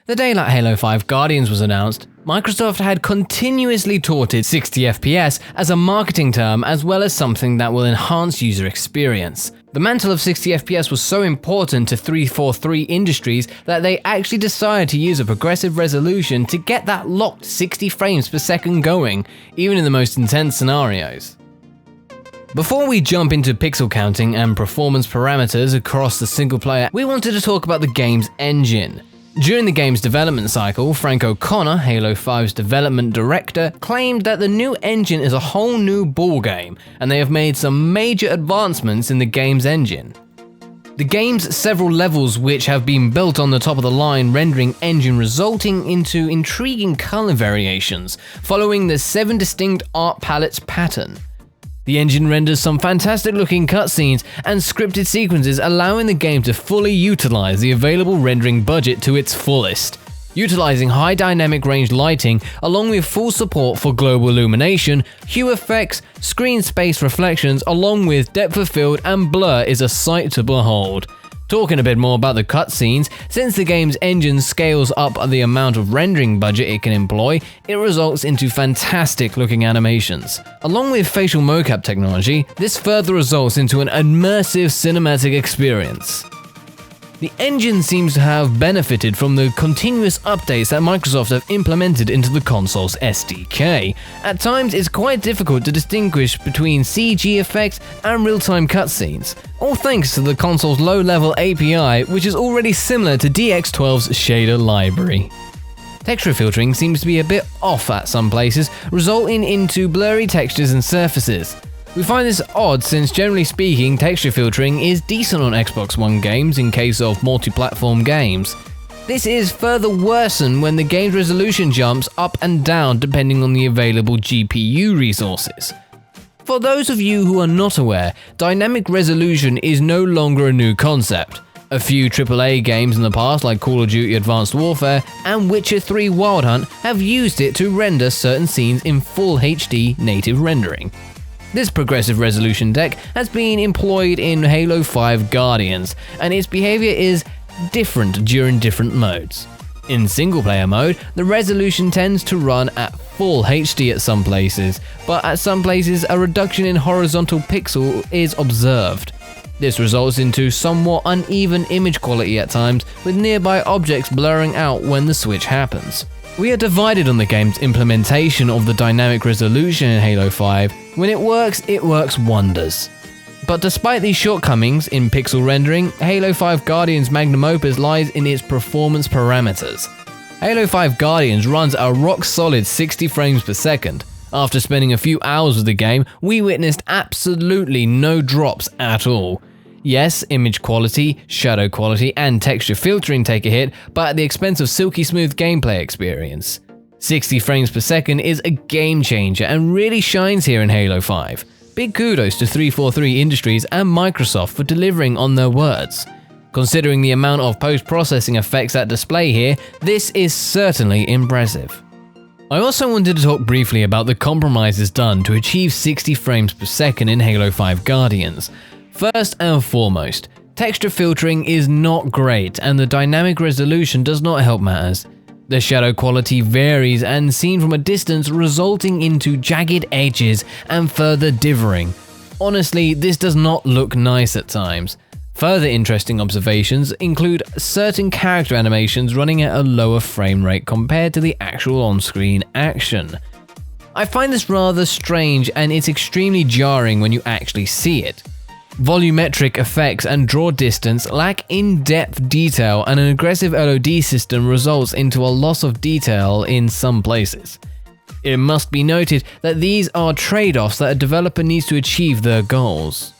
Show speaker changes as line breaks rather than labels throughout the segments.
The day that Halo 5 Guardians was announced, Microsoft had continuously touted 60 FPS as a marketing term as well as something that will enhance user experience. The mantle of 60 FPS was so important to 343 Industries that they actually decided to use a progressive resolution to get that locked 60 frames per second going, even in the most intense scenarios. Before we jump into pixel counting and performance parameters across the single player, we wanted to talk about the game's engine. During the game's development cycle, Frank O'Connor, Halo 5's development director, claimed that the new engine is a whole new ballgame, and they have made some major advancements in the game's engine. The game's several levels which have been built on the top of the line rendering engine resulting into intriguing color variations, following the 7 distinct art palettes pattern. The engine renders some fantastic looking cutscenes and scripted sequences, allowing the game to fully utilize the available rendering budget to its fullest. Utilizing high dynamic range lighting along with full support for global illumination, hue effects, screen space reflections along with depth of field and blur is a sight to behold. Talking a bit more about the cutscenes, since the game's engine scales up the amount of rendering budget it can employ, it results into fantastic looking animations. Along with facial mocap technology, this further results into an immersive cinematic experience. The engine seems to have benefited from the continuous updates that Microsoft have implemented into the console's SDK. At times, it's quite difficult to distinguish between CG effects and real-time cutscenes, all thanks to the console's low-level API, which is already similar to DX12's shader library. Texture filtering seems to be a bit off at some places, resulting into blurry textures and surfaces. We find this odd since generally speaking texture filtering is decent on Xbox One games in case of multi-platform games. This is further worsened when the game's resolution jumps up and down depending on the available GPU resources. For those of you who are not aware, dynamic resolution is no longer a new concept. A few AAA games in the past like Call of Duty Advanced Warfare and Witcher 3 Wild Hunt have used it to render certain scenes in full HD native rendering. This progressive resolution deck has been employed in Halo 5 Guardians, and its behavior is different during different modes. In single player mode, the resolution tends to run at full HD at some places, but at some places a reduction in horizontal pixel is observed. This results into somewhat uneven image quality at times, with nearby objects blurring out when the switch happens. We are divided on the game's implementation of the dynamic resolution in Halo 5. When it works wonders. But despite these shortcomings in pixel rendering, Halo 5 Guardians' magnum opus lies in its performance parameters. Halo 5 Guardians runs a rock-solid 60 frames per second. After spending a few hours with the game, we witnessed absolutely no drops at all. Yes, image quality, shadow quality, and texture filtering take a hit, but at the expense of silky smooth gameplay experience. 60 frames per second is a game changer and really shines here in Halo 5. Big kudos to 343 Industries and Microsoft for delivering on their words. Considering the amount of post-processing effects at display here, this is certainly impressive. I also wanted to talk briefly about the compromises done to achieve 60 frames per second in Halo 5 Guardians. First and foremost, texture filtering is not great and the dynamic resolution does not help matters. The shadow quality varies and seen from a distance, resulting into jagged edges and further dithering. Honestly, this does not look nice at times. Further interesting observations include certain character animations running at a lower frame rate compared to the actual on-screen action. I find this rather strange and it's extremely jarring when you actually see it. Volumetric effects and draw distance lack in-depth detail, and an aggressive LOD system results into a loss of detail in some places. It must be noted that these are trade-offs that a developer needs to achieve their goals.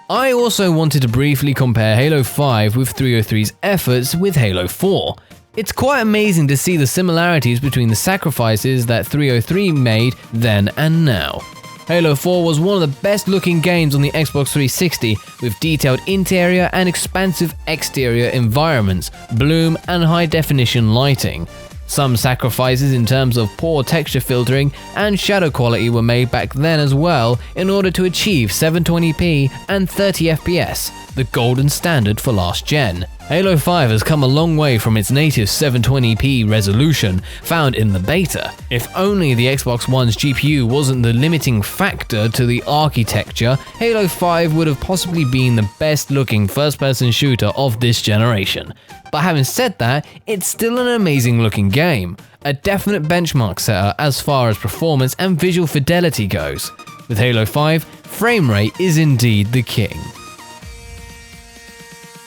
I also wanted to briefly compare Halo 5 with 303's efforts with Halo 4. It's quite amazing to see the similarities between the sacrifices that 303 made then and now. Halo 4 was one of the best looking games on the Xbox 360 with detailed interior and expansive exterior environments, bloom and high definition lighting. Some sacrifices in terms of poor texture filtering and shadow quality were made back then as well in order to achieve 720p and 30 FPS, the golden standard for last gen. Halo 5 has come a long way from its native 720p resolution found in the beta. If only the Xbox One's GPU wasn't the limiting factor to the architecture, Halo 5 would have possibly been the best looking first-person shooter of this generation. But having said that, it's still an amazing looking game, a definite benchmark setter as far as performance and visual fidelity goes. With Halo 5, frame rate is indeed the king.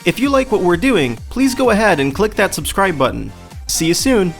If you like what we're doing, please go ahead and click that subscribe button. See you soon!